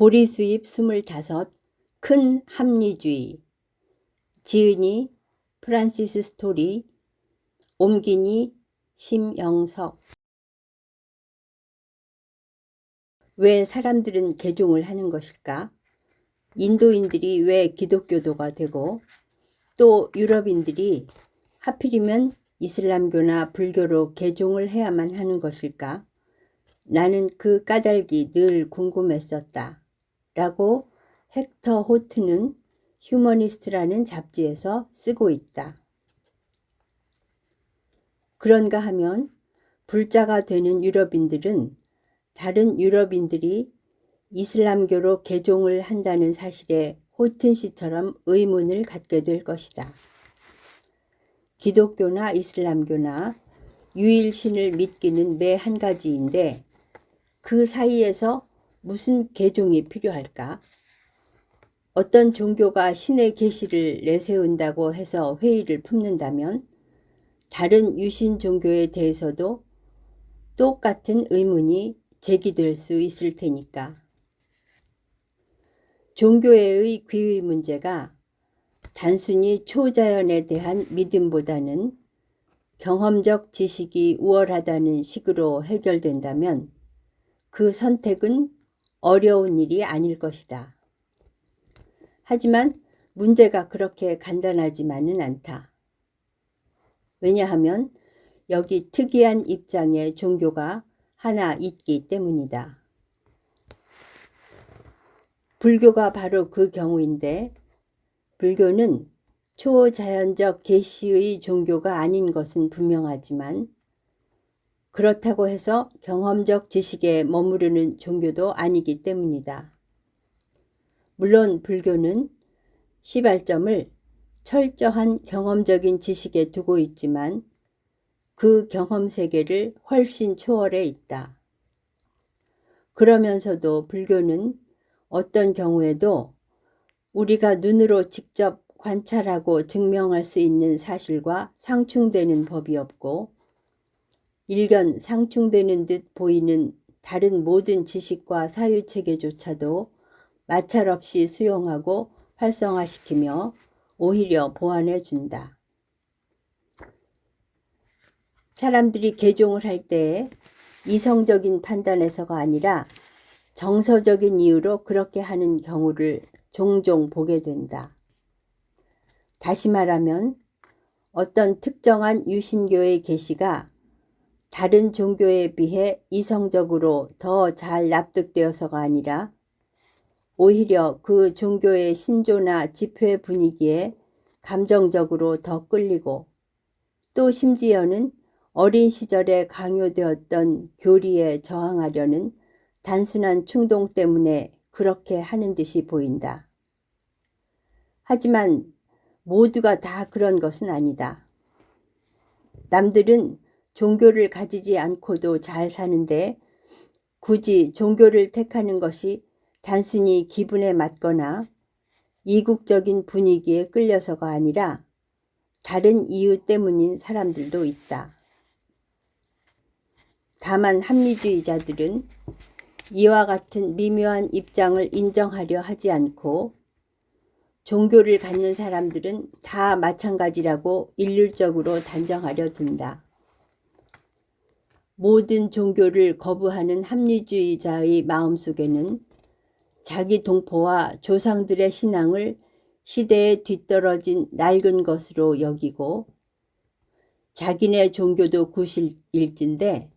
보리수잎 25 큰 합리주의. 지은이 프란시스 스토리, 옮기니 심영석. 왜 사람들은 개종을 하는 것일까? 인도인들이 왜 기독교도가 되고 또 유럽인들이 하필이면 이슬람교나 불교로 개종을 해야만 하는 것일까? 나는 그 까닭이 늘 궁금했었다. 라고 헥터 호트는 휴머니스트라는 잡지에서 쓰고 있다. 그런가 하면 불자가 되는 유럽인들은 다른 유럽인들이 이슬람교로 개종을 한다는 사실에 호튼 씨처럼 의문을 갖게 될 것이다. 기독교나 이슬람교나 유일신을 믿기는 매 한 가지인데 그 사이에서 무슨 개종이 필요할까? 어떤 종교가 신의 계시를 내세운다고 해서 회의를 품는다면 다른 유신 종교에 대해서도 똑같은 의문이 제기될 수 있을 테니까. 종교의 귀의 문제가 단순히 초자연에 대한 믿음보다는 경험적 지식이 우월하다는 식으로 해결된다면 그 선택은 어려운 일이 아닐 것이다. 하지만 문제가 그렇게 간단하지만은 않다. 왜냐하면 여기 특이한 입장의 종교가 하나 있기 때문이다. 불교가 바로 그 경우인데 불교는 초자연적 계시의 종교가 아닌 것은 분명하지만 그렇다고 해서 경험적 지식에 머무르는 종교도 아니기 때문이다. 물론 불교는 시발점을 철저한 경험적인 지식에 두고 있지만 그 경험 세계를 훨씬 초월해 있다. 그러면서도 불교는 어떤 경우에도 우리가 눈으로 직접 관찰하고 증명할 수 있는 사실과 상충되는 법이 없고 일견 상충되는 듯 보이는 다른 모든 지식과 사유체계조차도 마찰 없이 수용하고 활성화시키며 오히려 보완해 준다. 사람들이 개종을 할 때에 이성적인 판단에서가 아니라 정서적인 이유로 그렇게 하는 경우를 종종 보게 된다. 다시 말하면 어떤 특정한 유신교의 계시가 다른 종교에 비해 이성적으로 더 잘 납득되어서가 아니라 오히려 그 종교의 신조나 집회 분위기에 감정적으로 더 끌리고 또 심지어는 어린 시절에 강요되었던 교리에 저항하려는 단순한 충동 때문에 그렇게 하는 듯이 보인다. 하지만 모두가 다 그런 것은 아니다. 남들은 종교를 가지지 않고도 잘 사는데 굳이 종교를 택하는 것이 단순히 기분에 맞거나 이국적인 분위기에 끌려서가 아니라 다른 이유 때문인 사람들도 있다. 다만 합리주의자들은 이와 같은 미묘한 입장을 인정하려 하지 않고 종교를 갖는 사람들은 다 마찬가지라고 일률적으로 단정하려 든다. 모든 종교를 거부하는 합리주의자의 마음속에는 자기 동포와 조상들의 신앙을 시대에 뒤떨어진 낡은 것으로 여기고 자기네 종교도 구실일진데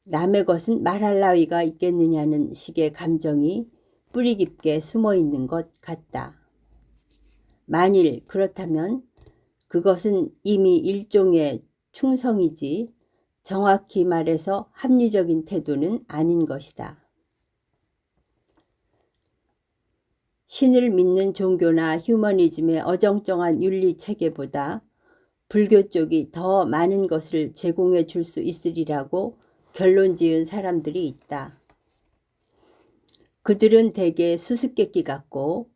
남의 것은 말할 나위가 있겠느냐는 식의 감정이 뿌리 깊게 숨어 있는 것 같다. 만일 그렇다면 그것은 이미 일종의 충성이지 정확히 말해서 합리적인 태도는 아닌 것이다. 신을 믿는 종교나 휴머니즘의 어정쩡한 윤리 체계보다 불교 쪽이 더 많은 것을 제공해 줄 수 있으리라고 결론 지은 사람들이 있다. 그들은 대개 수수께끼 같고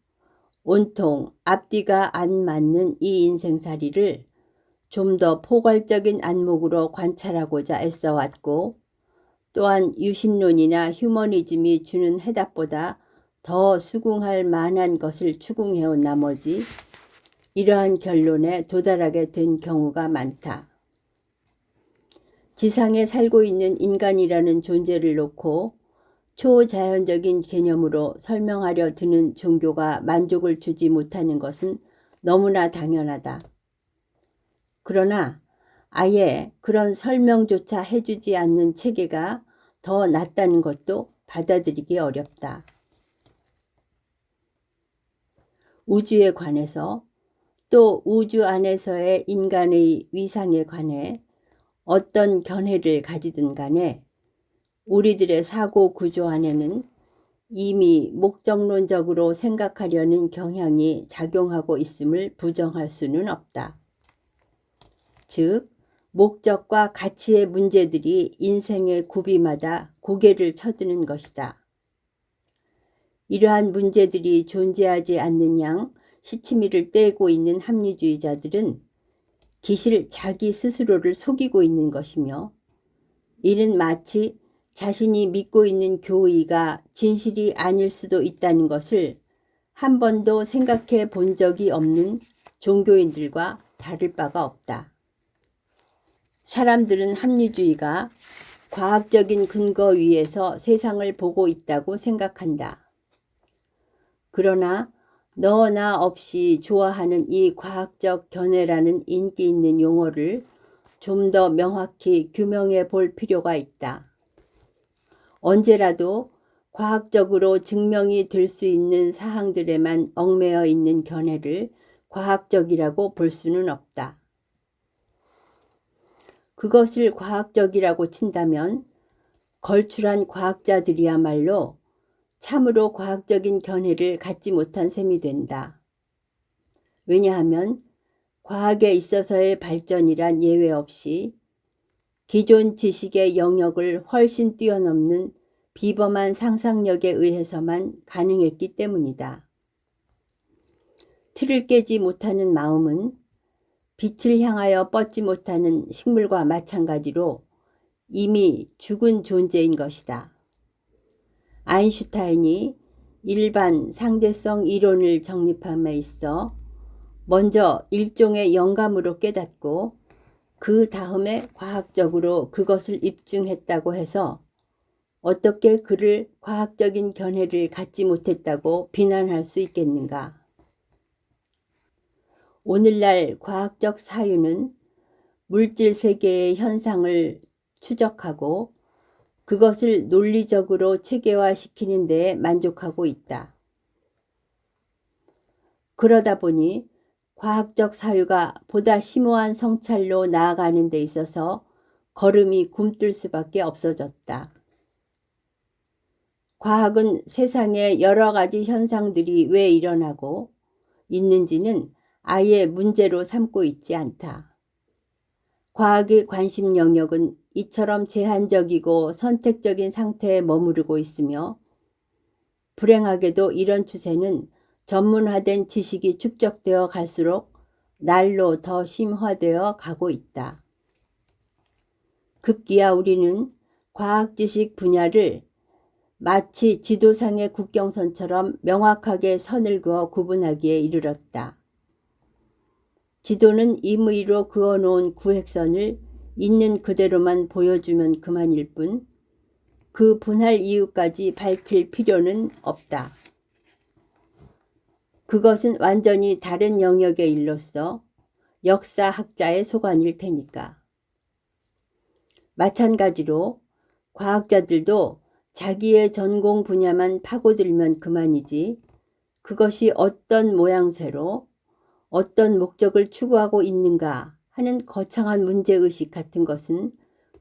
온통 앞뒤가 안 맞는 이 인생살이를 좀 더 포괄적인 안목으로 관찰하고자 애써왔고 또한 유신론이나 휴머니즘이 주는 해답보다 더 수긍할 만한 것을 추궁해온 나머지 이러한 결론에 도달하게 된 경우가 많다. 지상에 살고 있는 인간이라는 존재를 놓고 초자연적인 개념으로 설명하려 드는 종교가 만족을 주지 못하는 것은 너무나 당연하다. 그러나 아예 그런 설명조차 해주지 않는 체계가 더 낫다는 것도 받아들이기 어렵다. 우주에 관해서 또 우주 안에서의 인간의 위상에 관해 어떤 견해를 가지든 간에 우리들의 사고 구조 안에는 이미 목적론적으로 생각하려는 경향이 작용하고 있음을 부정할 수는 없다. 즉, 목적과 가치의 문제들이 인생의 구비마다 고개를 쳐드는 것이다. 이러한 문제들이 존재하지 않는 양 시치미를 떼고 있는 합리주의자들은 기실 자기 스스로를 속이고 있는 것이며, 이는 마치 자신이 믿고 있는 교의가 진실이 아닐 수도 있다는 것을 한 번도 생각해 본 적이 없는 종교인들과 다를 바가 없다. 사람들은 합리주의가 과학적인 근거 위에서 세상을 보고 있다고 생각한다. 그러나 너나 없이 좋아하는 이 과학적 견해라는 인기 있는 용어를 좀 더 명확히 규명해 볼 필요가 있다. 언제라도 과학적으로 증명이 될 수 있는 사항들에만 얽매여 있는 견해를 과학적이라고 볼 수는 없다. 그것을 과학적이라고 친다면 걸출한 과학자들이야말로 참으로 과학적인 견해를 갖지 못한 셈이 된다. 왜냐하면 과학에 있어서의 발전이란 예외 없이 기존 지식의 영역을 훨씬 뛰어넘는 비범한 상상력에 의해서만 가능했기 때문이다. 틀을 깨지 못하는 마음은 빛을 향하여 뻗지 못하는 식물과 마찬가지로 이미 죽은 존재인 것이다. 아인슈타인이 일반 상대성 이론을 정립함에 있어 먼저 일종의 영감으로 깨닫고 그 다음에 과학적으로 그것을 입증했다고 해서 어떻게 그를 과학적인 견해를 갖지 못했다고 비난할 수 있겠는가? 오늘날 과학적 사유는 물질 세계의 현상을 추적하고 그것을 논리적으로 체계화시키는 데에 만족하고 있다. 그러다 보니 과학적 사유가 보다 심오한 성찰로 나아가는 데 있어서 걸음이 굼뜰 수밖에 없어졌다. 과학은 세상에 여러 가지 현상들이 왜 일어나고 있는지는 아예 문제로 삼고 있지 않다. 과학의 관심 영역은 이처럼 제한적이고 선택적인 상태에 머무르고 있으며, 불행하게도 이런 추세는 전문화된 지식이 축적되어 갈수록 날로 더 심화되어 가고 있다. 급기야 우리는 과학 지식 분야를 마치 지도상의 국경선처럼 명확하게 선을 그어 구분하기에 이르렀다. 지도는 임의로 그어놓은 구획선을 있는 그대로만 보여주면 그만일 뿐, 그 분할 이유까지 밝힐 필요는 없다. 그것은 완전히 다른 영역의 일로서 역사학자의 소관일 테니까. 마찬가지로 과학자들도 자기의 전공 분야만 파고들면 그만이지, 그것이 어떤 모양새로 어떤 목적을 추구하고 있는가 하는 거창한 문제의식 같은 것은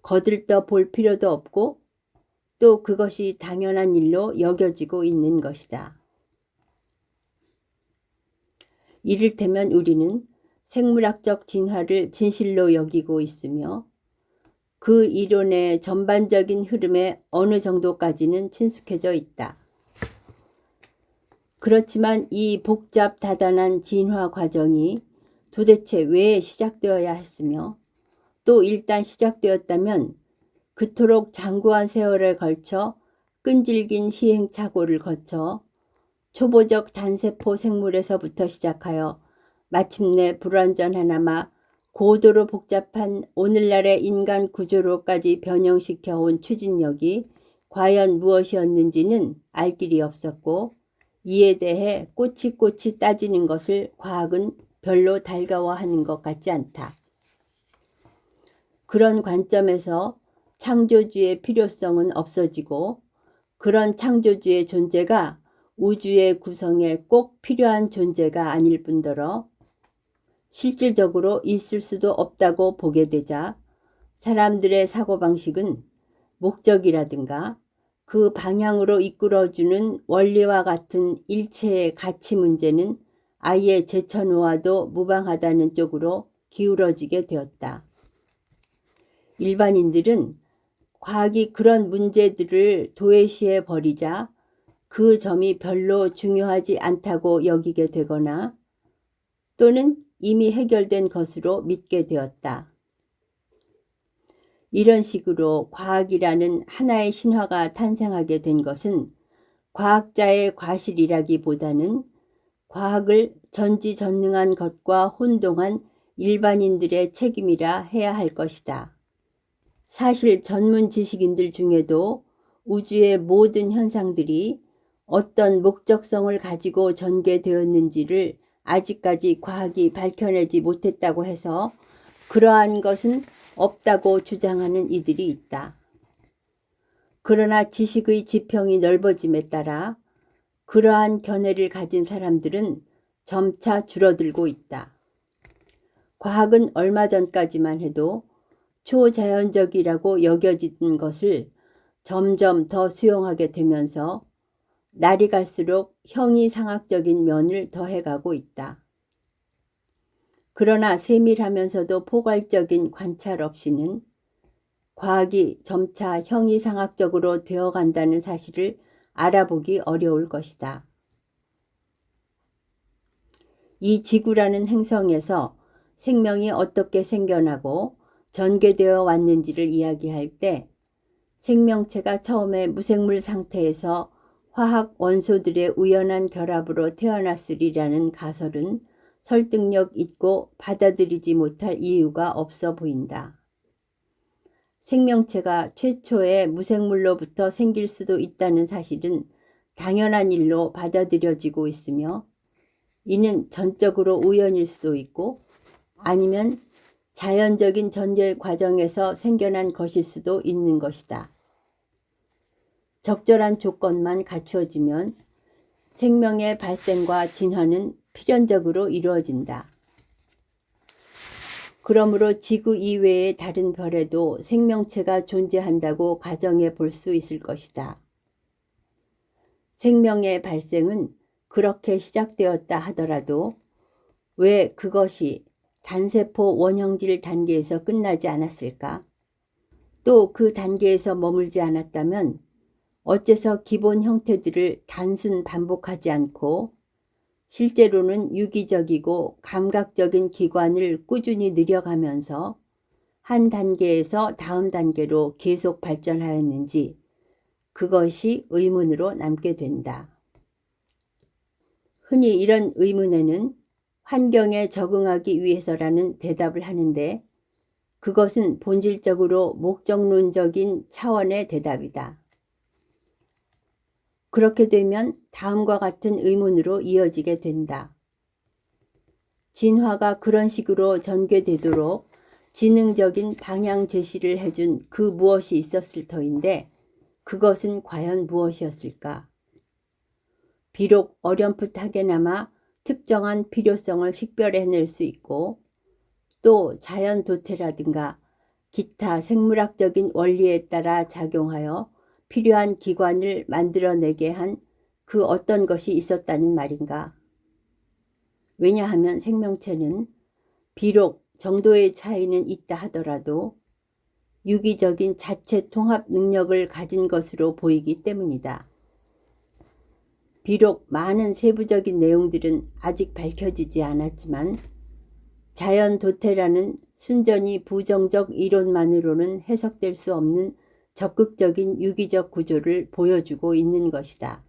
거들떠 볼 필요도 없고, 또 그것이 당연한 일로 여겨지고 있는 것이다. 이를테면 우리는 생물학적 진화를 진실로 여기고 있으며 그 이론의 전반적인 흐름에 어느 정도까지는 친숙해져 있다. 그렇지만 이 복잡 다단한 진화 과정이 도대체 왜 시작되어야 했으며, 또 일단 시작되었다면 그토록 장구한 세월에 걸쳐 끈질긴 시행착오를 거쳐 초보적 단세포 생물에서부터 시작하여 마침내 불완전하나마 고도로 복잡한 오늘날의 인간 구조로까지 변형시켜 온 추진력이 과연 무엇이었는지는 알 길이 없었고, 이에 대해 꼬치꼬치 따지는 것을 과학은 별로 달가워하는 것 같지 않다. 그런 관점에서 창조주의 필요성은 없어지고, 그런 창조주의 존재가 우주의 구성에 꼭 필요한 존재가 아닐 뿐더러 실질적으로 있을 수도 없다고 보게 되자 사람들의 사고방식은 목적이라든가 그 방향으로 이끌어주는 원리와 같은 일체의 가치 문제는 아예 제쳐놓아도 무방하다는 쪽으로 기울어지게 되었다. 일반인들은 과학이 그런 문제들을 도외시해 버리자 그 점이 별로 중요하지 않다고 여기게 되거나 또는 이미 해결된 것으로 믿게 되었다. 이런 식으로 과학이라는 하나의 신화가 탄생하게 된 것은 과학자의 과실이라기보다는 과학을 전지전능한 것과 혼동한 일반인들의 책임이라 해야 할 것이다. 사실 전문 지식인들 중에도 우주의 모든 현상들이 어떤 목적성을 가지고 전개되었는지를 아직까지 과학이 밝혀내지 못했다고 해서 그러한 것은 없다고 주장하는 이들이 있다. 그러나 지식의 지평이 넓어짐에 따라 그러한 견해를 가진 사람들은 점차 줄어들고 있다. 과학은 얼마 전까지만 해도 초자연적이라고 여겨지던 것을 점점 더 수용하게 되면서 날이 갈수록 형이상학적인 면을 더해가고 있다. 그러나 세밀하면서도 포괄적인 관찰 없이는 과학이 점차 형이상학적으로 되어간다는 사실을 알아보기 어려울 것이다. 이 지구라는 행성에서 생명이 어떻게 생겨나고 전개되어 왔는지를 이야기할 때 생명체가 처음에 무생물 상태에서 화학 원소들의 우연한 결합으로 태어났으리라는 가설은 설득력 있고 받아들이지 못할 이유가 없어 보인다. 생명체가 최초의 무생물로부터 생길 수도 있다는 사실은 당연한 일로 받아들여지고 있으며 이는 전적으로 우연일 수도 있고 아니면 자연적인 전개 과정에서 생겨난 것일 수도 있는 것이다. 적절한 조건만 갖추어지면 생명의 발생과 진화는 필연적으로 이루어진다. 그러므로 지구 이외의 다른 별에도 생명체가 존재한다고 가정해 볼 수 있을 것이다. 생명의 발생은 그렇게 시작되었다 하더라도 왜 그것이 단세포 원형질 단계에서 끝나지 않았을까? 또 그 단계에서 머물지 않았다면 어째서 기본 형태들을 단순 반복하지 않고 실제로는 유기적이고 감각적인 기관을 꾸준히 늘려가면서 한 단계에서 다음 단계로 계속 발전하였는지 그것이 의문으로 남게 된다. 흔히 이런 의문에는 환경에 적응하기 위해서라는 대답을 하는데 그것은 본질적으로 목적론적인 차원의 대답이다. 그렇게 되면 다음과 같은 의문으로 이어지게 된다. 진화가 그런 식으로 전개되도록 지능적인 방향 제시를 해준 그 무엇이 있었을 터인데 그것은 과연 무엇이었을까? 비록 어렴풋하게나마 특정한 필요성을 식별해낼 수 있고 또 자연 도태라든가 기타 생물학적인 원리에 따라 작용하여 필요한 기관을 만들어내게 한 그 어떤 것이 있었다는 말인가? 왜냐하면 생명체는 비록 정도의 차이는 있다 하더라도 유기적인 자체 통합 능력을 가진 것으로 보이기 때문이다. 비록 많은 세부적인 내용들은 아직 밝혀지지 않았지만 자연 도태라는 순전히 부정적 이론만으로는 해석될 수 없는 적극적인 유기적 구조를 보여주고 있는 것이다.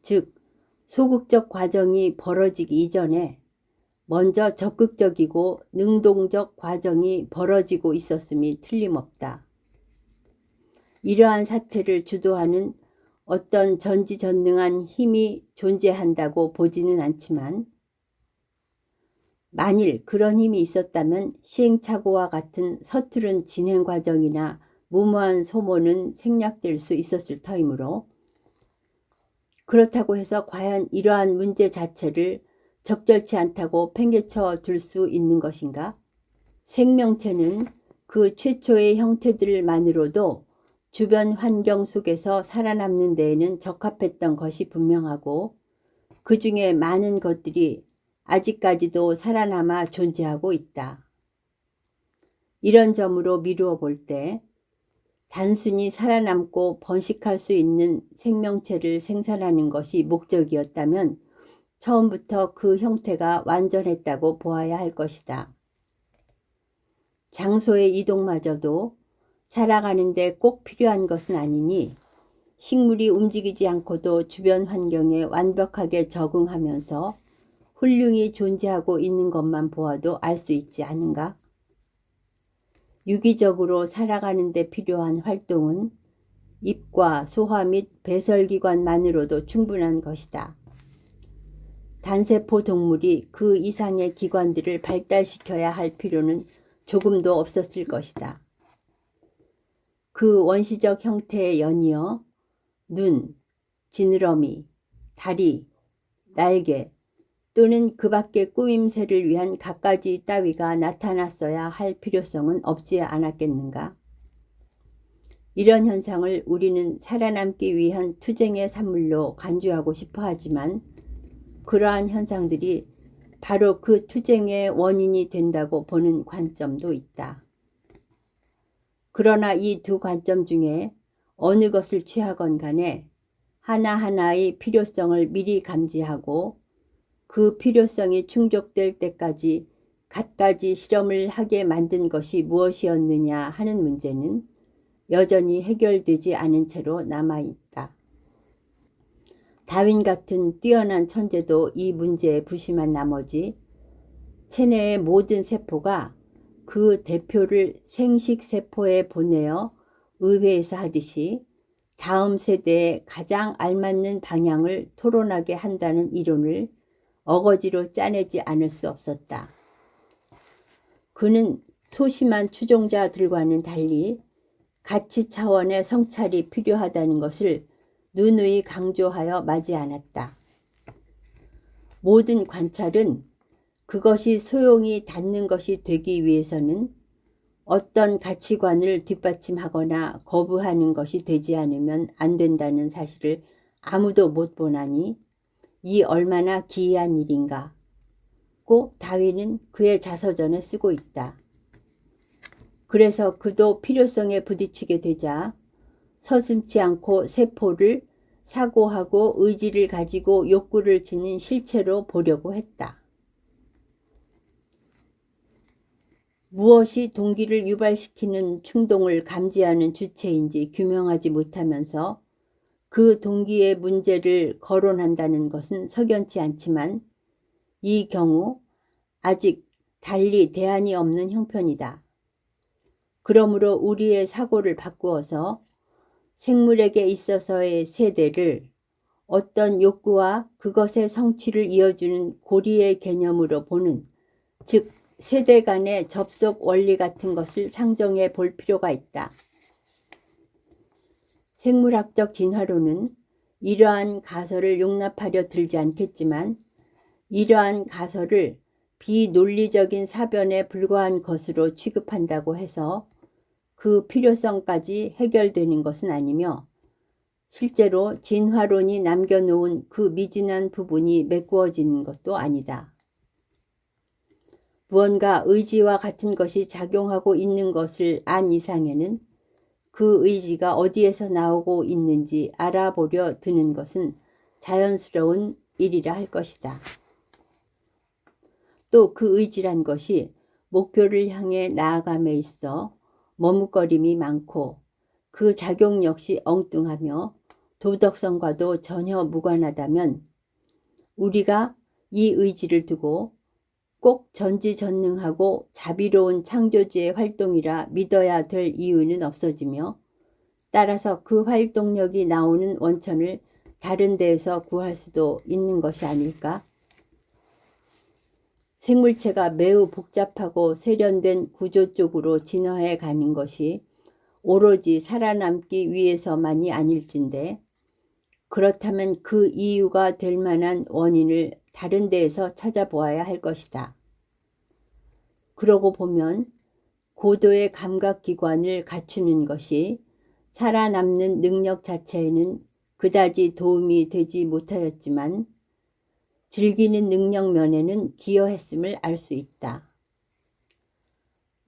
즉 소극적 과정이 벌어지기 이전에 먼저 적극적이고 능동적 과정이 벌어지고 있었음이 틀림없다. 이러한 사태를 주도하는 어떤 전지전능한 힘이 존재한다고 보지는 않지만 만일 그런 힘이 있었다면 시행착오와 같은 서투른 진행 과정이나 무모한 소모는 생략될 수 있었을 터이므로 그렇다고 해서 과연 이러한 문제 자체를 적절치 않다고 팽개쳐 둘 수 있는 것인가? 생명체는 그 최초의 형태들만으로도 주변 환경 속에서 살아남는 데에는 적합했던 것이 분명하고 그 중에 많은 것들이 아직까지도 살아남아 존재하고 있다. 이런 점으로 미루어 볼 때 단순히 살아남고 번식할 수 있는 생명체를 생산하는 것이 목적이었다면 처음부터 그 형태가 완전했다고 보아야 할 것이다. 장소의 이동마저도 살아가는 데 꼭 필요한 것은 아니니 식물이 움직이지 않고도 주변 환경에 완벽하게 적응하면서 훌륭히 존재하고 있는 것만 보아도 알 수 있지 않은가? 유기적으로 살아가는 데 필요한 활동은 입과 소화 및 배설기관만으로도 충분한 것이다. 단세포 동물이 그 이상의 기관들을 발달시켜야 할 필요는 조금도 없었을 것이다. 그 원시적 형태에 연이어 눈, 지느러미, 다리, 날개 또는 그 밖의 꾸밈새를 위한 갖가지 따위가 나타났어야 할 필요성은 없지 않았겠는가? 이런 현상을 우리는 살아남기 위한 투쟁의 산물로 간주하고 싶어 하지만 그러한 현상들이 바로 그 투쟁의 원인이 된다고 보는 관점도 있다. 그러나 이 두 관점 중에 어느 것을 취하건 간에 하나하나의 필요성을 미리 감지하고 그 필요성이 충족될 때까지 갖가지 실험을 하게 만든 것이 무엇이었느냐 하는 문제는 여전히 해결되지 않은 채로 남아있다. 다윈 같은 뛰어난 천재도 이 문제에 부심한 나머지 체내의 모든 세포가 그 대표를 생식세포에 보내어 의회에서 하듯이 다음 세대에 가장 알맞는 방향을 토론하게 한다는 이론을 어거지로 짜내지 않을 수 없었다. 그는 소심한 추종자들과는 달리 가치 차원의 성찰이 필요하다는 것을 누누이 강조하여 마지 않았다. 모든 관찰은 그것이 소용이 닿는 것이 되기 위해서는 어떤 가치관을 뒷받침하거나 거부하는 것이 되지 않으면 안 된다는 사실을 아무도 못 보나니 이 얼마나 기이한 일인가. 고 다윈은 그의 자서전에 쓰고 있다. 그래서 그도 필요성에 부딪히게 되자 서슴지 않고 세포를 사고하고 의지를 가지고 욕구를 지닌 실체로 보려고 했다. 무엇이 동기를 유발시키는 충동을 감지하는 주체인지 규명하지 못하면서 그 동기의 문제를 거론한다는 것은 석연치 않지만 이 경우 아직 달리 대안이 없는 형편이다. 그러므로 우리의 사고를 바꾸어서 생물에게 있어서의 세대를 어떤 욕구와 그것의 성취를 이어주는 고리의 개념으로 보는, 즉 세대 간의 접속 원리 같은 것을 상정해 볼 필요가 있다. 생물학적 진화론은 이러한 가설을 용납하려 들지 않겠지만 이러한 가설을 비논리적인 사변에 불과한 것으로 취급한다고 해서 그 필요성까지 해결되는 것은 아니며 실제로 진화론이 남겨놓은 그 미진한 부분이 메꾸어지는 것도 아니다. 무언가 의지와 같은 것이 작용하고 있는 것을 안 이상에는 그 의지가 어디에서 나오고 있는지 알아보려 드는 것은 자연스러운 일이라 할 것이다. 또 그 의지란 것이 목표를 향해 나아감에 있어 머뭇거림이 많고 그 작용 역시 엉뚱하며 도덕성과도 전혀 무관하다면 우리가 이 의지를 두고 꼭 전지전능하고 자비로운 창조주의 활동이라 믿어야 될 이유는 없어지며 따라서 그 활동력이 나오는 원천을 다른 데에서 구할 수도 있는 것이 아닐까? 생물체가 매우 복잡하고 세련된 구조 쪽으로 진화해 가는 것이 오로지 살아남기 위해서만이 아닐진데 그렇다면 그 이유가 될 만한 원인을 다른 데에서 찾아보아야 할 것이다. 그러고 보면 고도의 감각기관을 갖추는 것이 살아남는 능력 자체에는 그다지 도움이 되지 못하였지만 즐기는 능력 면에는 기여했음을 알 수 있다.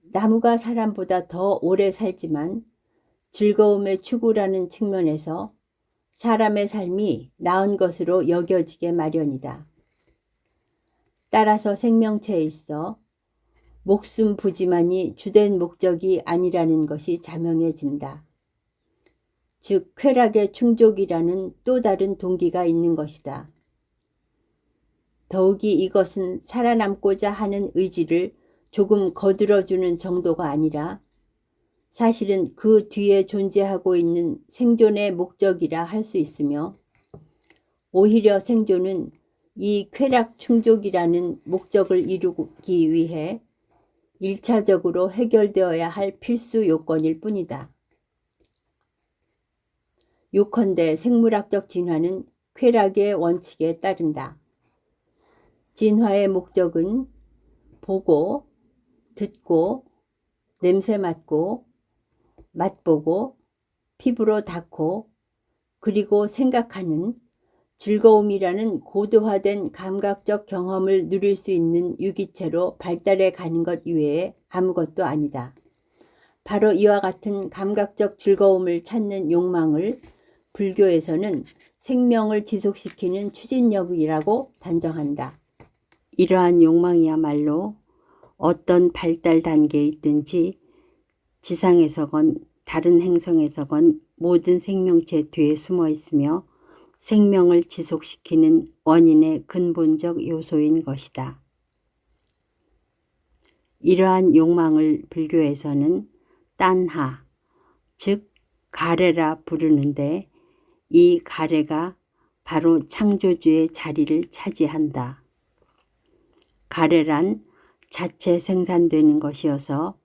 나무가 사람보다 더 오래 살지만 즐거움의 추구라는 측면에서 사람의 삶이 나은 것으로 여겨지게 마련이다. 따라서 생명체에 있어 목숨 부지만이 주된 목적이 아니라는 것이 자명해진다. 즉 쾌락의 충족이라는 또 다른 동기가 있는 것이다. 더욱이 이것은 살아남고자 하는 의지를 조금 거들어주는 정도가 아니라 사실은 그 뒤에 존재하고 있는 생존의 목적이라 할 수 있으며 오히려 생존은 이 쾌락 충족이라는 목적을 이루기 위해 1차적으로 해결되어야 할 필수 요건일 뿐이다. 요컨대 생물학적 진화는 쾌락의 원칙에 따른다. 진화의 목적은 보고, 듣고, 냄새 맡고, 맛보고, 피부로 닿고, 그리고 생각하는 즐거움이라는 고도화된 감각적 경험을 누릴 수 있는 유기체로 발달해 가는 것 이외에 아무것도 아니다. 바로 이와 같은 감각적 즐거움을 찾는 욕망을 불교에서는 생명을 지속시키는 추진력이라고 단정한다. 이러한 욕망이야말로 어떤 발달 단계에 있든지 지상에서건 다른 행성에서건 모든 생명체 뒤에 숨어 있으며 생명을 지속시키는 원인의 근본적 요소인 것이다. 이러한 욕망을 불교에서는 딴하, 즉 가래라 부르는데 이 가래가 바로 창조주의 자리를 차지한다. 가래란 자체 생산되는 것이어서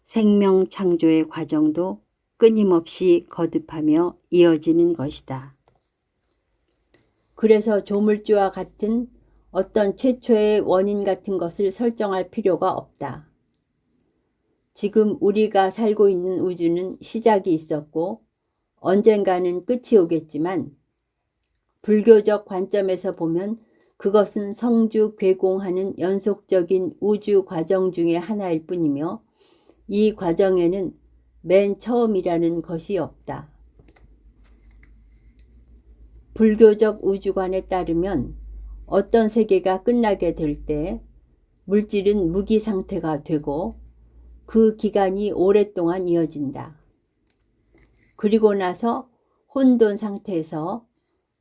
생명 창조의 과정도 끊임없이 거듭하며 이어지는 것이다. 그래서 조물주와 같은 어떤 최초의 원인 같은 것을 설정할 필요가 없다. 지금 우리가 살고 있는 우주는 시작이 있었고 언젠가는 끝이 오겠지만 불교적 관점에서 보면 그것은 성주 괴공하는 연속적인 우주 과정 중의 하나일 뿐이며 이 과정에는 맨 처음이라는 것이 없다. 불교적 우주관에 따르면 어떤 세계가 끝나게 될 때 물질은 무기 상태가 되고 그 기간이 오랫동안 이어진다. 그리고 나서 혼돈 상태에서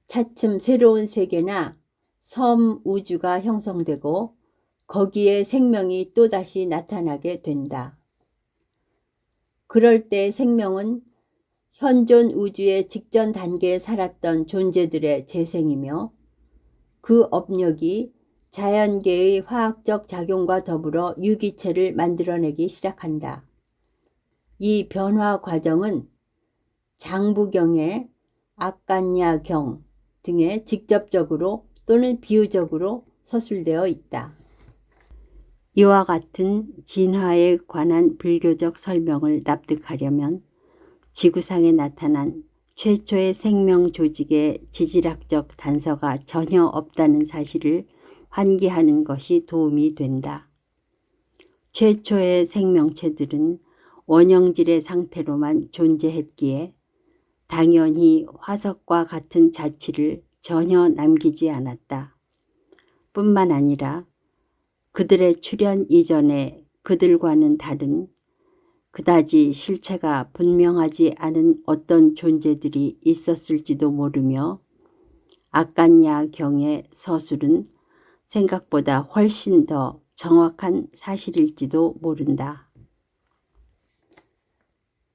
차츰 새로운 세계나 섬 우주가 형성되고 거기에 생명이 또다시 나타나게 된다. 그럴 때 생명은 현존 우주의 직전 단계에 살았던 존재들의 재생이며 그 업력이 자연계의 화학적 작용과 더불어 유기체를 만들어내기 시작한다. 이 변화 과정은 장부경의 악간야경 등에 직접적으로 또는 비유적으로 서술되어 있다. 이와 같은 진화에 관한 불교적 설명을 납득하려면 지구상에 나타난 최초의 생명 조직의 지질학적 단서가 전혀 없다는 사실을 환기하는 것이 도움이 된다. 최초의 생명체들은 원형질의 상태로만 존재했기에 당연히 화석과 같은 자취를 전혀 남기지 않았다. 뿐만 아니라 그들의 출현 이전에 그들과는 다른 그다지 실체가 분명하지 않은 어떤 존재들이 있었을지도 모르며 악간야경의 서술은 생각보다 훨씬 더 정확한 사실일지도 모른다.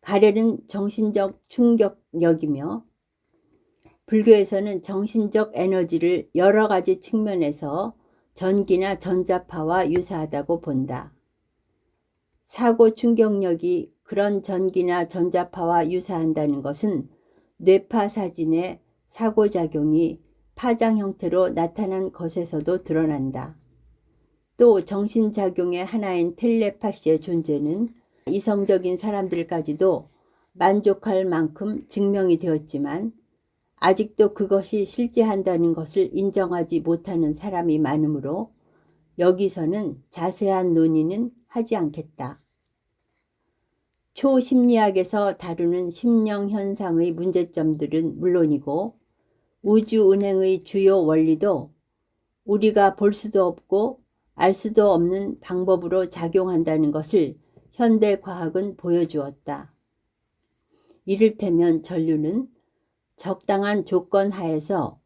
가래는 정신적 충격력이며 불교에서는 정신적 에너지를 여러 가지 측면에서 전기나 전자파와 유사하다고 본다. 사고 충격력이 그런 전기나 전자파와 유사한다는 것은 뇌파 사진의 사고작용이 파장 형태로 나타난 것에서도 드러난다. 또 정신작용의 하나인 텔레파시의 존재는 이성적인 사람들까지도 만족할 만큼 증명이 되었지만 아직도 그것이 실제한다는 것을 인정하지 못하는 사람이 많으므로 여기서는 자세한 논의는 하지 않겠다. 초심리학에서 다루는 심령현상의 문제점들은 물론이고 우주운행의 주요 원리도 우리가 볼 수도 없고 알 수도 없는 방법으로 작용한다는 것을 현대과학은 보여주었다. 이를테면 전류는 적당한 조건 하에서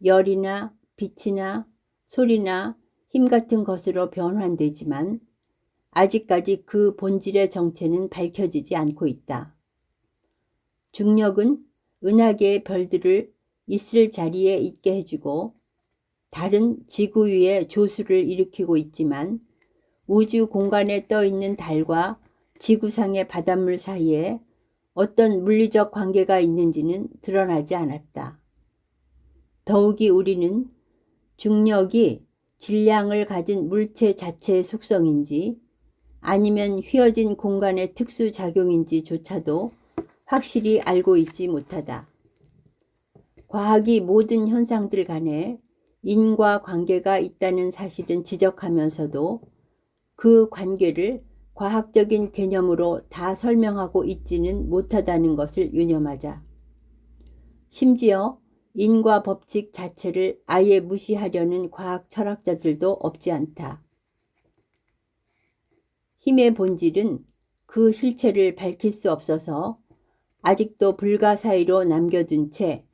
열이나 빛이나 소리나 힘 같은 것으로 변환되지만 아직까지 그 본질의 정체는 밝혀지지 않고 있다. 중력은 은하계의 별들을 있을 자리에 있게 해주고 달은 지구 위에 조수를 일으키고 있지만 우주 공간에 떠 있는 달과 지구상의 바닷물 사이에 어떤 물리적 관계가 있는지는 드러나지 않았다. 더욱이 우리는 중력이 질량을 가진 물체 자체의 속성인지 아니면 휘어진 공간의 특수작용인지조차도 확실히 알고 있지 못하다. 과학이 모든 현상들 간에 인과관계가 있다는 사실은 지적하면서도 그 관계를 과학적인 개념으로 다 설명하고 있지는 못하다는 것을 유념하자. 심지어 인과 법칙 자체를 아예 무시하려는 과학 철학자들도 없지 않다. 힘의 본질은 그 실체를 밝힐 수 없어서 아직도 불가사의로 남겨둔 채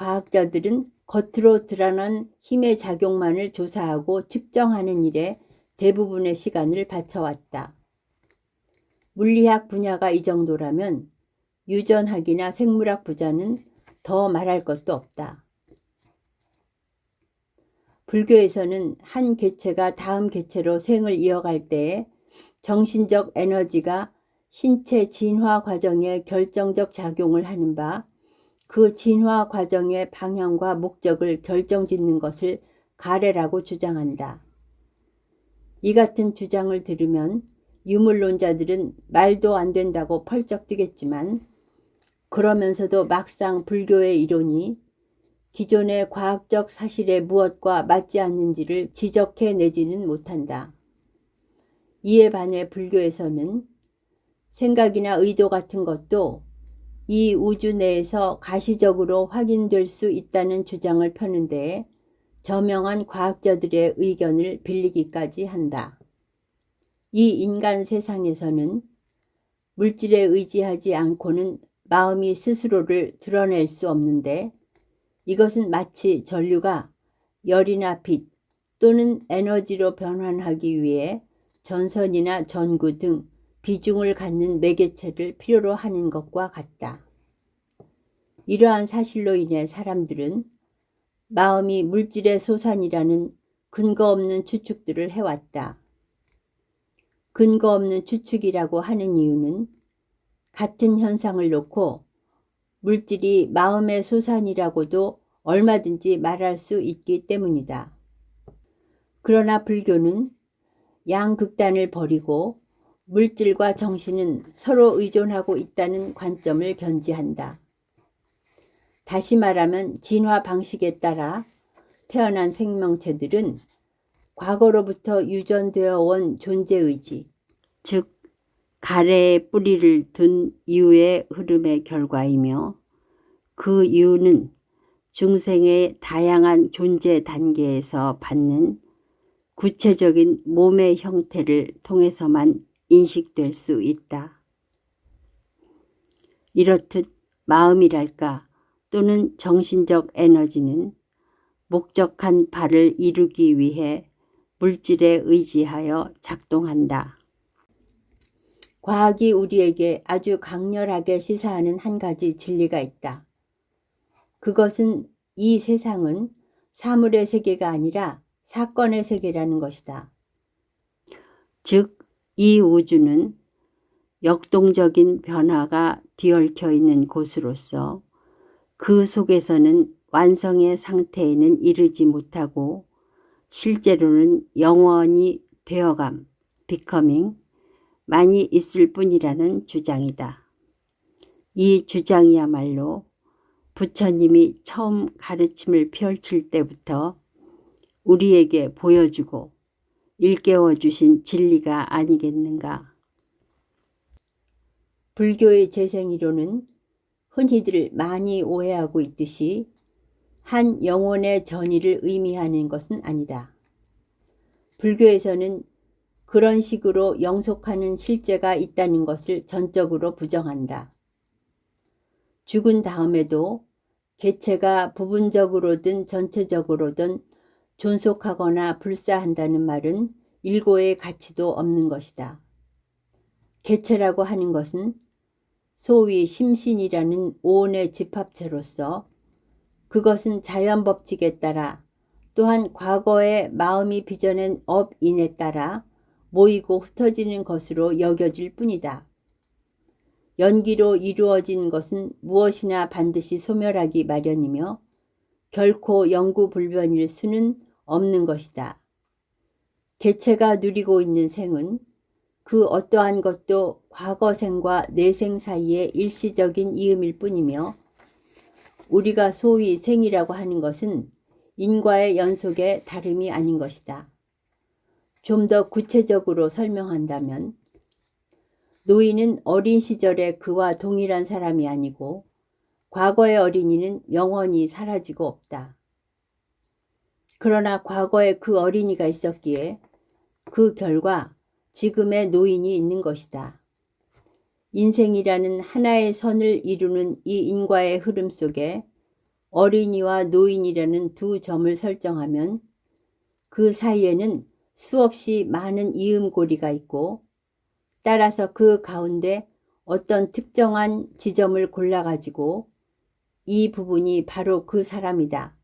과학자들은 겉으로 드러난 힘의 작용만을 조사하고 측정하는 일에 대부분의 시간을 바쳐왔다. 물리학 분야가 이 정도라면 유전학이나 생물학 분야는 더 말할 것도 없다. 불교에서는 한 개체가 다음 개체로 생을 이어갈 때에 정신적 에너지가 신체 진화 과정에 결정적 작용을 하는 바 그 진화 과정의 방향과 목적을 결정짓는 것을 가래라고 주장한다. 이 같은 주장을 들으면 유물론자들은 말도 안 된다고 펄쩍 뛰겠지만 그러면서도 막상 불교의 이론이 기존의 과학적 사실의 무엇과 맞지 않는지를 지적해내지는 못한다. 이에 반해 불교에서는 생각이나 의도 같은 것도 이 우주 내에서 가시적으로 확인될 수 있다는 주장을 펴는데 저명한 과학자들의 의견을 빌리기까지 한다. 이 인간 세상에서는 물질에 의지하지 않고는 마음이 스스로를 드러낼 수 없는데 이것은 마치 전류가 열이나 빛 또는 에너지로 변환하기 위해 전선이나 전구 등 비중을 갖는 매개체를 필요로 하는 것과 같다. 이러한 사실로 인해 사람들은 마음이 물질의 소산이라는 근거 없는 추측들을 해왔다. 근거 없는 추측이라고 하는 이유는 같은 현상을 놓고 물질이 마음의 소산이라고도 얼마든지 말할 수 있기 때문이다. 그러나 불교는 양극단을 버리고 물질과 정신은 서로 의존하고 있다는 관점을 견지한다. 다시 말하면 진화 방식에 따라 태어난 생명체들은 과거로부터 유전되어 온 존재의지, 즉 가래에 뿌리를 둔 이유의 흐름의 결과이며 그 이유는 중생의 다양한 존재 단계에서 받는 구체적인 몸의 형태를 통해서만 인식될 수 있다. 이렇듯 마음이랄까 또는 정신적 에너지는 목적한 바를 이루기 위해 물질에 의지하여 작동한다. 과학이 우리에게 아주 강렬하게 시사하는 한 가지 진리가 있다. 그것은 이 세상은 사물의 세계가 아니라 사건의 세계라는 것이다. 즉, 이 우주는 역동적인 변화가 뒤얽혀 있는 곳으로서 그 속에서는 완성의 상태에는 이르지 못하고 실제로는 영원히 되어감, becoming, 많이 있을 뿐이라는 주장이다. 이 주장이야말로 부처님이 처음 가르침을 펼칠 때부터 우리에게 보여주고 일깨워 주신 진리가 아니겠는가. 불교의 재생이론은 흔히들 많이 오해하고 있듯이 한 영혼의 전이를 의미하는 것은 아니다. 불교에서는 그런 식으로 영속하는 실제가 있다는 것을 전적으로 부정한다. 죽은 다음에도 개체가 부분적으로든 전체적으로든 존속하거나 불사한다는 말은 일고의 가치도 없는 것이다. 개체라고 하는 것은 소위 심신이라는 오온의 집합체로서 그것은 자연법칙에 따라 또한 과거의 마음이 빚어낸 업인에 따라 모이고 흩어지는 것으로 여겨질 뿐이다. 연기로 이루어진 것은 무엇이나 반드시 소멸하기 마련이며 결코 영구불변일 수는 없는 것이다. 개체가 누리고 있는 생은 그 어떠한 것도 과거생과 내생 사이의 일시적인 이음일 뿐이며 우리가 소위 생이라고 하는 것은 인과의 연속의 다름이 아닌 것이다. 좀 더 구체적으로 설명한다면 노인은 어린 시절에 그와 동일한 사람이 아니고 과거의 어린이는 영원히 사라지고 없다. 그러나 과거에 그 어린이가 있었기에 그 결과 지금의 노인이 있는 것이다. 인생이라는 하나의 선을 이루는 이 인과의 흐름 속에 어린이와 노인이라는 두 점을 설정하면 그 사이에는 수없이 많은 이음고리가 있고 따라서 그 가운데 어떤 특정한 지점을 골라가지고 이 부분이 바로 그 사람이다.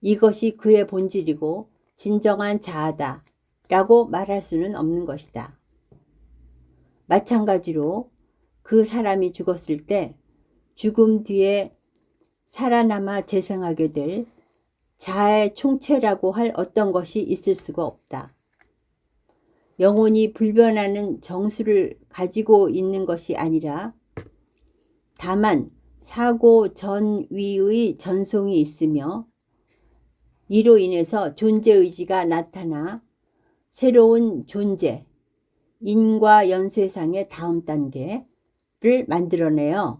이것이 그의 본질이고 진정한 자아다 라고 말할 수는 없는 것이다. 마찬가지로 그 사람이 죽었을 때 죽음 뒤에 살아남아 재생하게 될 자아의 총체라고 할 어떤 것이 있을 수가 없다. 영혼이 불변하는 정수를 가지고 있는 것이 아니라 다만 사고 전위의 전송이 있으며 이로 인해서 존재의지가 나타나 새로운 존재, 인과 연쇄상의 다음 단계를 만들어내어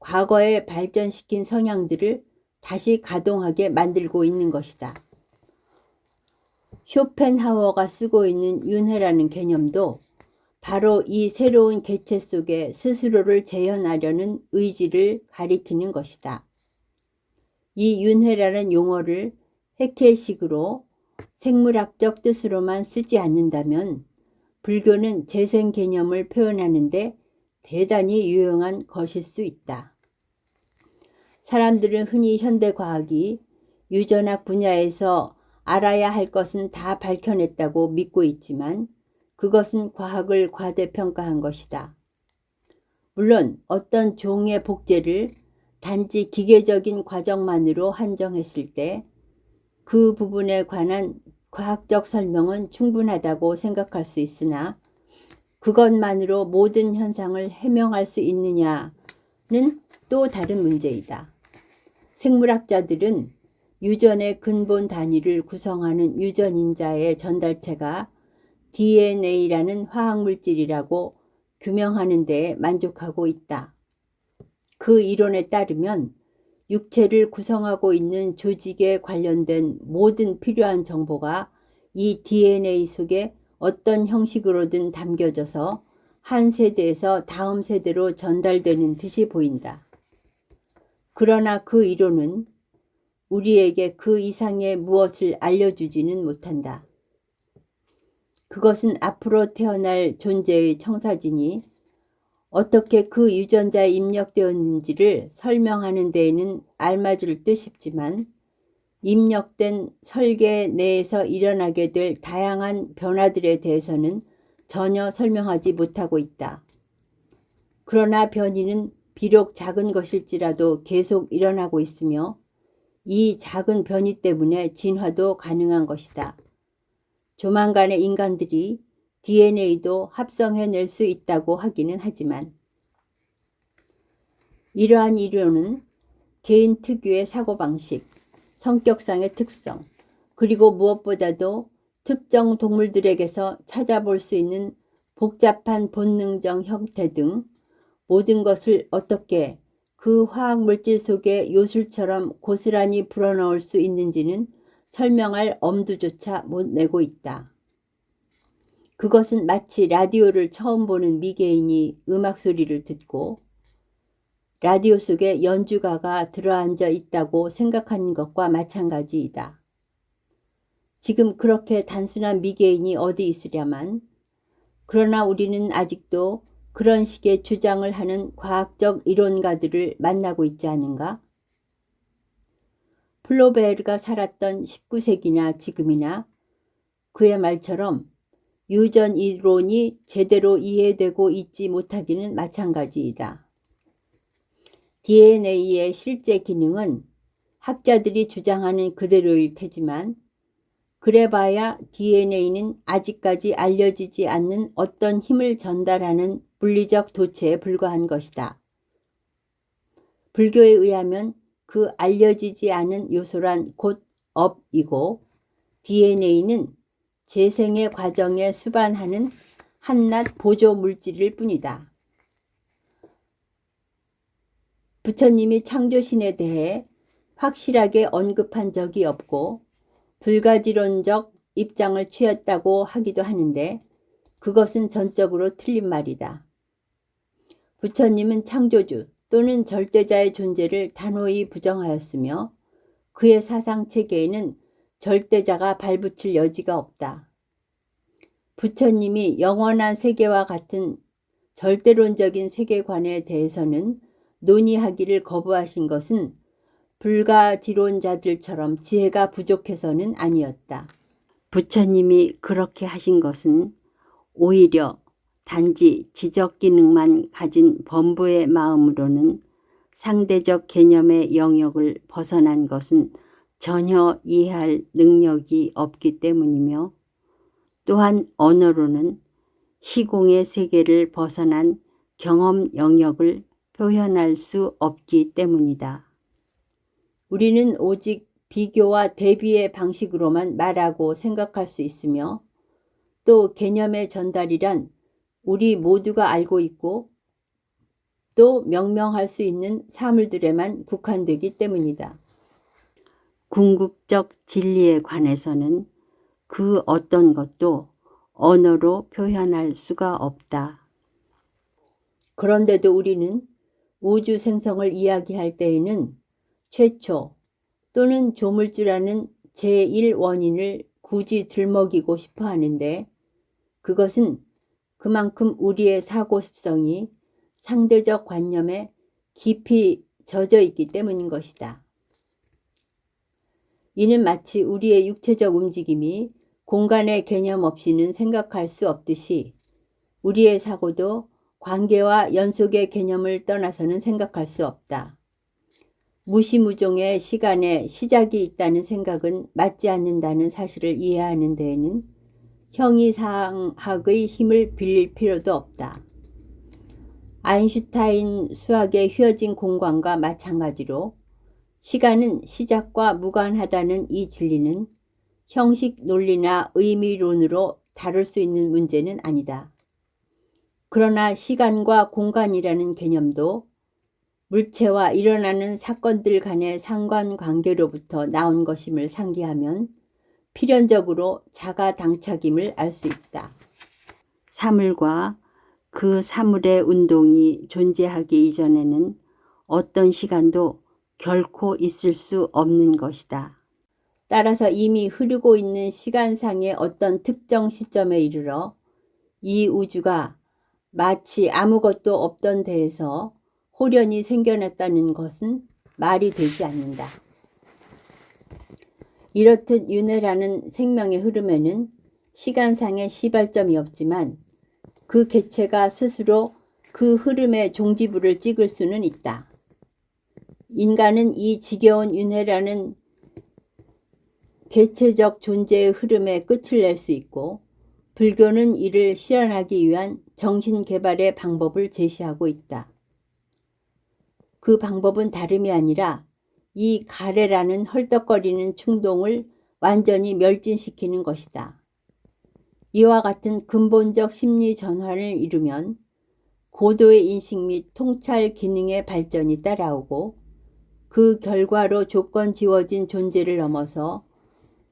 과거에 발전시킨 성향들을 다시 가동하게 만들고 있는 것이다. 쇼펜하워가 쓰고 있는 윤회라는 개념도 바로 이 새로운 개체 속에 스스로를 재현하려는 의지를 가리키는 것이다. 이 윤회라는 용어를 해켈식으로 생물학적 뜻으로만 쓰지 않는다면 불교는 재생 개념을 표현하는데 대단히 유용한 것일 수 있다. 사람들은 흔히 현대과학이 유전학 분야에서 알아야 할 것은 다 밝혀냈다고 믿고 있지만 그것은 과학을 과대평가한 것이다. 물론 어떤 종의 복제를 단지 기계적인 과정만으로 한정했을 때 그 부분에 관한 과학적 설명은 충분하다고 생각할 수 있으나 그것만으로 모든 현상을 해명할 수 있느냐는 또 다른 문제이다. 생물학자들은 유전의 근본 단위를 구성하는 유전인자의 전달체가 DNA라는 화학물질이라고 규명하는 데 만족하고 있다. 그 이론에 따르면 육체를 구성하고 있는 조직에 관련된 모든 필요한 정보가 이 DNA 속에 어떤 형식으로든 담겨져서 한 세대에서 다음 세대로 전달되는 듯이 보인다. 그러나 그 이론은 우리에게 그 이상의 무엇을 알려주지는 못한다. 그것은 앞으로 태어날 존재의 청사진이 어떻게 그 유전자에 입력되었는지를 설명하는 데에는 알맞을 듯 싶지만 입력된 설계 내에서 일어나게 될 다양한 변화들에 대해서는 전혀 설명하지 못하고 있다. 그러나 변이는 비록 작은 것일지라도 계속 일어나고 있으며 이 작은 변이 때문에 진화도 가능한 것이다. 조만간에 인간들이 DNA도 합성해낼 수 있다고 하기는 하지만 이러한 이론은 개인 특유의 사고방식, 성격상의 특성, 그리고 무엇보다도 특정 동물들에게서 찾아볼 수 있는 복잡한 본능적 형태 등 모든 것을 어떻게 그 화학물질 속의 요술처럼 고스란히 불어넣을 수 있는지는 설명할 엄두조차 못 내고 있다. 그것은 마치 라디오를 처음 보는 미개인이 음악 소리를 듣고 라디오 속에 연주가가 들어앉아 있다고 생각하는 것과 마찬가지이다. 지금 그렇게 단순한 미개인이 어디 있으랴만, 그러나 우리는 아직도 그런 식의 주장을 하는 과학적 이론가들을 만나고 있지 않은가? 플로베르가 살았던 19세기나 지금이나 그의 말처럼 유전 이론이 제대로 이해되고 있지 못하기는 마찬가지이다. DNA의 실제 기능은 학자들이 주장하는 그대로일 테지만 그래봐야 DNA는 아직까지 알려지지 않는 어떤 힘을 전달하는 물리적 도체에 불과한 것이다. 불교에 의하면 그 알려지지 않은 요소란 곧 업이고 DNA는 재생의 과정에 수반하는 한낱 보조 물질일 뿐이다. 부처님이 창조신에 대해 확실하게 언급한 적이 없고 불가지론적 입장을 취했다고 하기도 하는데 그것은 전적으로 틀린 말이다. 부처님은 창조주 또는 절대자의 존재를 단호히 부정하였으며 그의 사상체계에는 절대자가 발붙일 여지가 없다. 부처님이 영원한 세계와 같은 절대론적인 세계관에 대해서는 논의하기를 거부하신 것은 불가지론자들처럼 지혜가 부족해서는 아니었다. 부처님이 그렇게 하신 것은 오히려 단지 지적 기능만 가진 범부의 마음으로는 상대적 개념의 영역을 벗어난 것은 전혀 이해할 능력이 없기 때문이며 또한 언어로는 시공의 세계를 벗어난 경험 영역을 표현할 수 없기 때문이다. 우리는 오직 비교와 대비의 방식으로만 말하고 생각할 수 있으며 또 개념의 전달이란 우리 모두가 알고 있고 또 명명할 수 있는 사물들에만 국한되기 때문이다. 궁극적 진리에 관해서는 그 어떤 것도 언어로 표현할 수가 없다. 그런데도 우리는 우주 생성을 이야기할 때에는 최초 또는 조물주라는 제1원인을 굳이 들먹이고 싶어 하는데 그것은 그만큼 우리의 사고 습성이 상대적 관념에 깊이 젖어 있기 때문인 것이다. 이는 마치 우리의 육체적 움직임이 공간의 개념 없이는 생각할 수 없듯이 우리의 사고도 관계와 연속의 개념을 떠나서는 생각할 수 없다. 무시무종의 시간에 시작이 있다는 생각은 맞지 않는다는 사실을 이해하는 데에는 형이상학의 힘을 빌릴 필요도 없다. 아인슈타인 수학의 휘어진 공간과 마찬가지로 시간은 시작과 무관하다는 이 진리는 형식 논리나 의미론으로 다룰 수 있는 문제는 아니다. 그러나 시간과 공간이라는 개념도 물체와 일어나는 사건들 간의 상관관계로부터 나온 것임을 상기하면 필연적으로 자가당착임을 알 수 있다. 사물과 그 사물의 운동이 존재하기 이전에는 어떤 시간도 결코 있을 수 없는 것이다. 따라서 이미 흐르고 있는 시간상의 어떤 특정 시점에 이르러 이 우주가 마치 아무것도 없던 데에서 호련히 생겨났다는 것은 말이 되지 않는다. 이렇듯 윤회라는 생명의 흐름에는 시간상의 시발점이 없지만 그 개체가 스스로 그 흐름의 종지부를 찍을 수는 있다. 인간은 이 지겨운 윤회라는 개체적 존재의 흐름에 끝을 낼 수 있고, 불교는 이를 실현하기 위한 정신개발의 방법을 제시하고 있다. 그 방법은 다름이 아니라 이 가래라는 헐떡거리는 충동을 완전히 멸진시키는 것이다. 이와 같은 근본적 심리 전환을 이루면 고도의 인식 및 통찰 기능의 발전이 따라오고, 그 결과로 조건 지워진 존재를 넘어서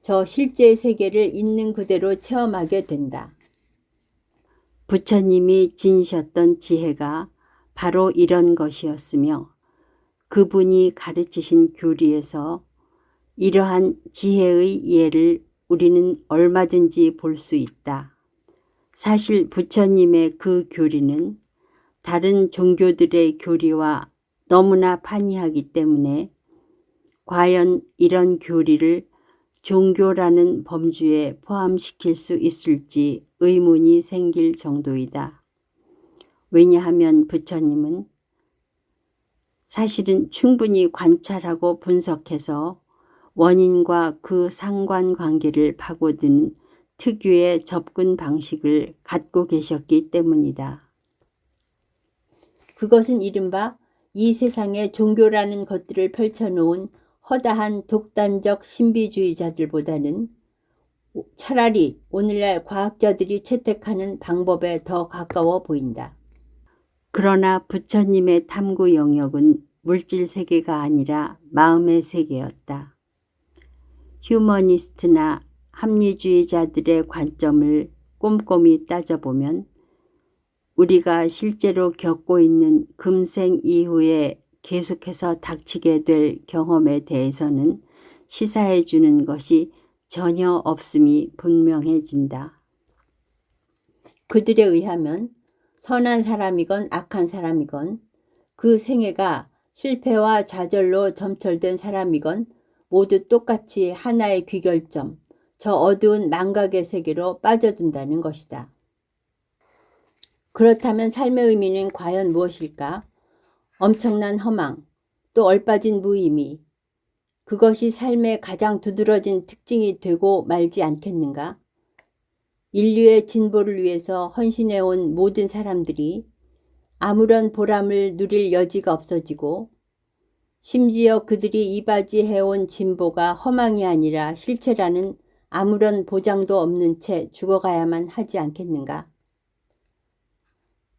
저 실제의 세계를 있는 그대로 체험하게 된다. 부처님이 지니셨던 지혜가 바로 이런 것이었으며, 그분이 가르치신 교리에서 이러한 지혜의 예를 우리는 얼마든지 볼 수 있다. 사실 부처님의 그 교리는 다른 종교들의 교리와 너무나 판이하기 때문에 과연 이런 교리를 종교라는 범주에 포함시킬 수 있을지 의문이 생길 정도이다. 왜냐하면 부처님은 사실은 충분히 관찰하고 분석해서 원인과 그 상관관계를 파고드는 특유의 접근 방식을 갖고 계셨기 때문이다. 그것은 이른바 이 세상에 종교라는 것들을 펼쳐놓은 허다한 독단적 신비주의자들보다는 차라리 오늘날 과학자들이 채택하는 방법에 더 가까워 보인다. 그러나 부처님의 탐구 영역은 물질 세계가 아니라 마음의 세계였다. 휴머니스트나 합리주의자들의 관점을 꼼꼼히 따져보면 우리가 실제로 겪고 있는 금생 이후에 계속해서 닥치게 될 경험에 대해서는 시사해 주는 것이 전혀 없음이 분명해진다. 그들에 의하면 선한 사람이건 악한 사람이건 그 생애가 실패와 좌절로 점철된 사람이건 모두 똑같이 하나의 귀결점, 저 어두운 망각의 세계로 빠져든다는 것이다. 그렇다면 삶의 의미는 과연 무엇일까? 엄청난 허망, 또 얼빠진 무의미, 그것이 삶의 가장 두드러진 특징이 되고 말지 않겠는가? 인류의 진보를 위해서 헌신해온 모든 사람들이 아무런 보람을 누릴 여지가 없어지고, 심지어 그들이 이바지해온 진보가 허망이 아니라 실체라는 아무런 보장도 없는 채 죽어가야만 하지 않겠는가?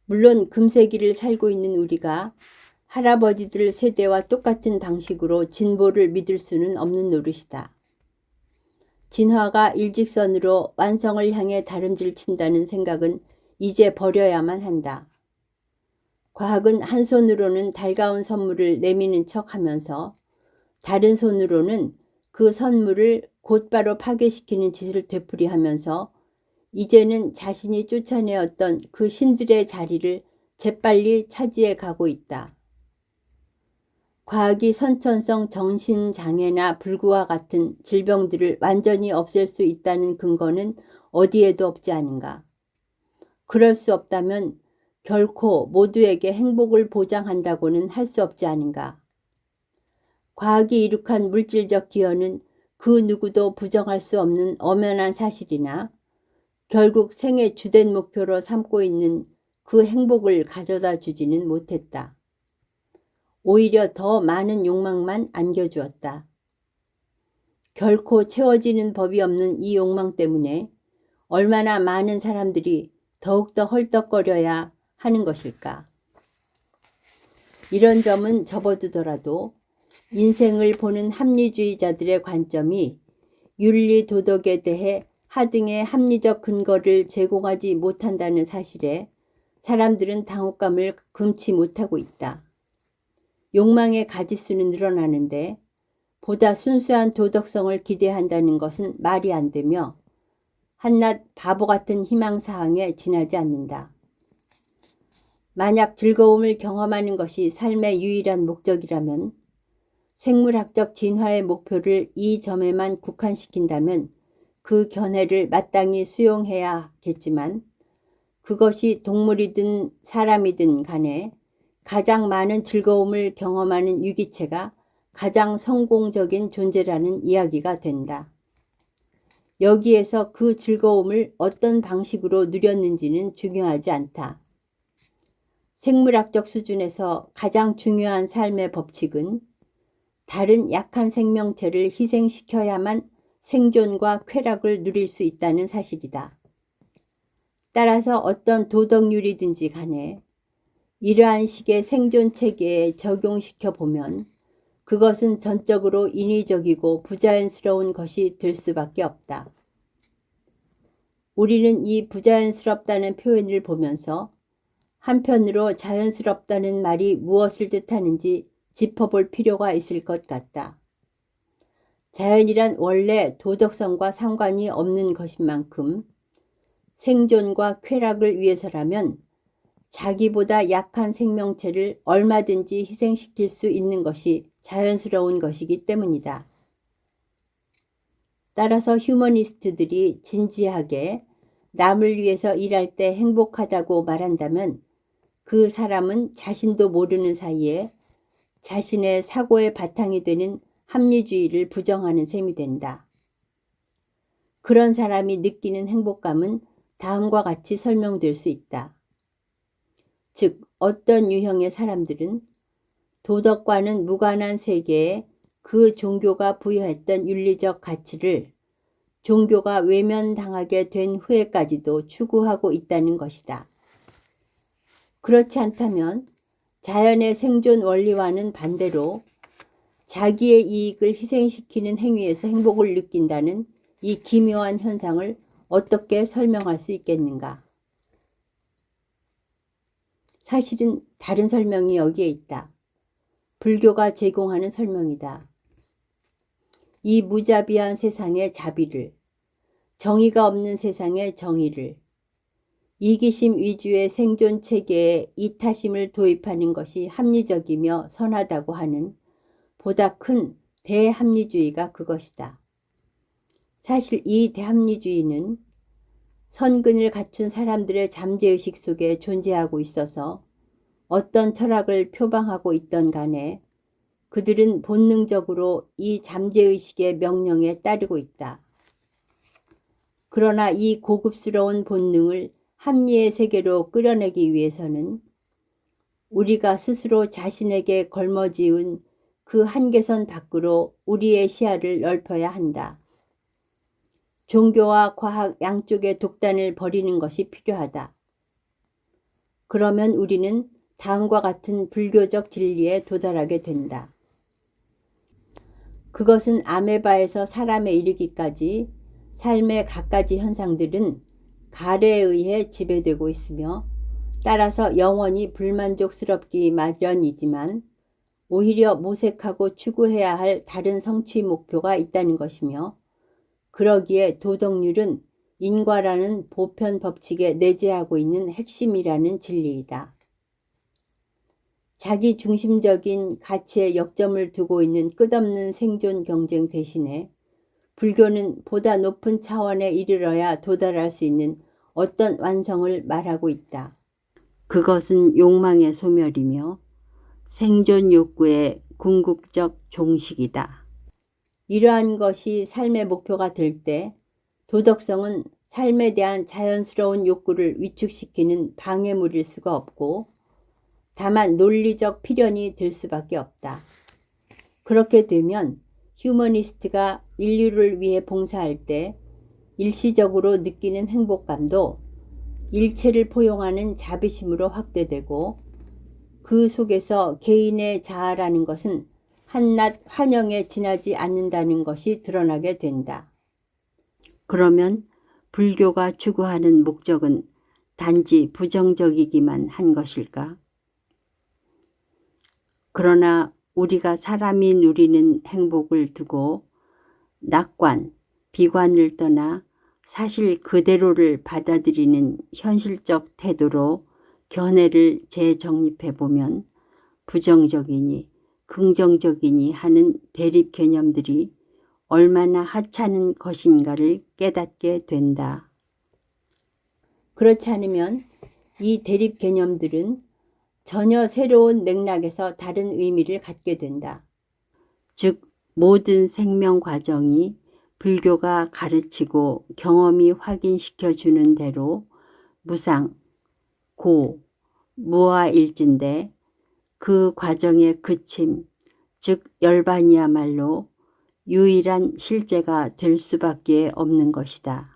물론 금세기를 살고 있는 우리가 할아버지들 세대와 똑같은 방식으로 진보를 믿을 수는 없는 노릇이다. 진화가 일직선으로 완성을 향해 다름질 친다는 생각은 이제 버려야만 한다. 과학은 한 손으로는 달가운 선물을 내미는 척하면서 다른 손으로는 그 선물을 곧바로 파괴시키는 짓을 되풀이하면서 이제는 자신이 쫓아내었던 그 신들의 자리를 재빨리 차지해 가고 있다. 과학이 선천성 정신장애나 불구와 같은 질병들을 완전히 없앨 수 있다는 근거는 어디에도 없지 않은가. 그럴 수 없다면 결코 모두에게 행복을 보장한다고는 할 수 없지 않은가. 과학이 이룩한 물질적 기여는 그 누구도 부정할 수 없는 엄연한 사실이나 결국 생의 주된 목표로 삼고 있는 그 행복을 가져다 주지는 못했다. 오히려 더 많은 욕망만 안겨주었다. 결코 채워지는 법이 없는 이 욕망 때문에 얼마나 많은 사람들이 더욱더 헐떡거려야 하는 것일까. 이런 점은 접어두더라도 인생을 보는 합리주의자들의 관점이 윤리 도덕에 대해 하등의 합리적 근거를 제공하지 못한다는 사실에 사람들은 당혹감을 금치 못하고 있다. 욕망의 가지수는 늘어나는데 보다 순수한 도덕성을 기대한다는 것은 말이 안 되며 한낱 바보 같은 희망사항에 지나지 않는다. 만약 즐거움을 경험하는 것이 삶의 유일한 목적이라면 생물학적 진화의 목표를 이 점에만 국한시킨다면 그 견해를 마땅히 수용해야겠지만 그것이 동물이든 사람이든 간에 가장 많은 즐거움을 경험하는 유기체가 가장 성공적인 존재라는 이야기가 된다. 여기에서 그 즐거움을 어떤 방식으로 누렸는지는 중요하지 않다. 생물학적 수준에서 가장 중요한 삶의 법칙은 다른 약한 생명체를 희생시켜야만 생존과 쾌락을 누릴 수 있다는 사실이다. 따라서 어떤 도덕률이든지 간에 이러한 식의 생존 체계에 적용시켜 보면 그것은 전적으로 인위적이고 부자연스러운 것이 될 수밖에 없다. 우리는 이 부자연스럽다는 표현을 보면서 한편으로 자연스럽다는 말이 무엇을 뜻하는지 짚어볼 필요가 있을 것 같다. 자연이란 원래 도덕성과 상관이 없는 것인 만큼 생존과 쾌락을 위해서라면 자기보다 약한 생명체를 얼마든지 희생시킬 수 있는 것이 자연스러운 것이기 때문이다. 따라서 휴머니스트들이 진지하게 남을 위해서 일할 때 행복하다고 말한다면 그 사람은 자신도 모르는 사이에 자신의 사고의 바탕이 되는 합리주의를 부정하는 셈이 된다. 그런 사람이 느끼는 행복감은 다음과 같이 설명될 수 있다. 즉, 어떤 유형의 사람들은 도덕과는 무관한 세계에 그 종교가 부여했던 윤리적 가치를 종교가 외면당하게 된 후에까지도 추구하고 있다는 것이다. 그렇지 않다면 자연의 생존 원리와는 반대로 자기의 이익을 희생시키는 행위에서 행복을 느낀다는 이 기묘한 현상을 어떻게 설명할 수 있겠는가? 사실은 다른 설명이 여기에 있다. 불교가 제공하는 설명이다. 이 무자비한 세상의 자비를, 정의가 없는 세상의 정의를, 이기심 위주의 생존 체계에 이타심을 도입하는 것이 합리적이며 선하다고 하는 보다 큰 대합리주의가 그것이다. 사실 이 대합리주의는 선근을 갖춘 사람들의 잠재의식 속에 존재하고 있어서 어떤 철학을 표방하고 있던 간에 그들은 본능적으로 이 잠재의식의 명령에 따르고 있다. 그러나 이 고급스러운 본능을 합리의 세계로 끌어내기 위해서는 우리가 스스로 자신에게 걸머지은 그 한계선 밖으로 우리의 시야를 넓혀야 한다. 종교와 과학 양쪽의 독단을 버리는 것이 필요하다. 그러면 우리는 다음과 같은 불교적 진리에 도달하게 된다. 그것은 아메바에서 사람에 이르기까지 삶의 갖가지 현상들은 가래에 의해 지배되고 있으며 따라서 영원히 불만족스럽기 마련이지만 오히려 모색하고 추구해야 할 다른 성취 목표가 있다는 것이며 그러기에 도덕률은 인과라는 보편 법칙에 내재하고 있는 핵심이라는 진리이다. 자기 중심적인 가치에 역점을 두고 있는 끝없는 생존 경쟁 대신에 불교는 보다 높은 차원에 이르러야 도달할 수 있는 어떤 완성을 말하고 있다. 그것은 욕망의 소멸이며 생존 욕구의 궁극적 종식이다. 이러한 것이 삶의 목표가 될 때 도덕성은 삶에 대한 자연스러운 욕구를 위축시키는 방해물일 수가 없고 다만 논리적 필연이 될 수밖에 없다. 그렇게 되면 휴머니스트가 인류를 위해 봉사할 때 일시적으로 느끼는 행복감도 일체를 포용하는 자비심으로 확대되고 그 속에서 개인의 자아라는 것은 한낱 환영에 지나지 않는다는 것이 드러나게 된다. 그러면 불교가 추구하는 목적은 단지 부정적이기만 한 것일까? 그러나 우리가 사람이 누리는 행복을 두고 낙관, 비관을 떠나 사실 그대로를 받아들이는 현실적 태도로 견해를 재정립해보면 부정적이니 긍정적이니 하는 대립 개념들이 얼마나 하찮은 것인가를 깨닫게 된다. 그렇지 않으면 이 대립 개념들은 전혀 새로운 맥락에서 다른 의미를 갖게 된다. 즉 모든 생명 과정이 불교가 가르치고 경험이 확인시켜 주는 대로 무상, 고, 무아일진데 그 과정의 그침, 즉 열반이야말로 유일한 실제가 될 수밖에 없는 것이다.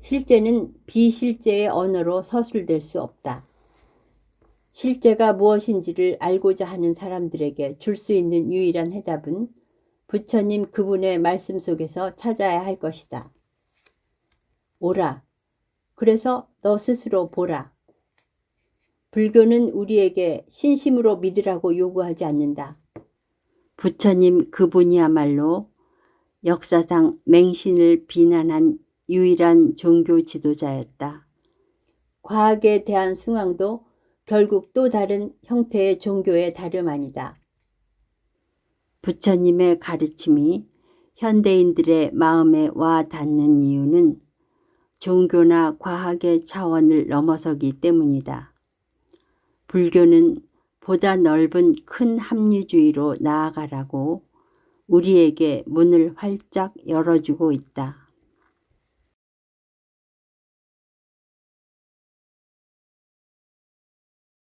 실제는 비실제의 언어로 서술될 수 없다. 실제가 무엇인지를 알고자 하는 사람들에게 줄 수 있는 유일한 해답은 부처님 그분의 말씀 속에서 찾아야 할 것이다. 오라. 그래서 너 스스로 보라. 불교는 우리에게 신심으로 믿으라고 요구하지 않는다. 부처님 그분이야말로 역사상 맹신을 비난한 유일한 종교 지도자였다. 과학에 대한 숭앙도 결국 또 다른 형태의 종교의 다름 아니다. 부처님의 가르침이 현대인들의 마음에 와 닿는 이유는 종교나 과학의 차원을 넘어서기 때문이다. 불교는 보다 넓은 큰 합리주의로 나아가라고 우리에게 문을 활짝 열어주고 있다.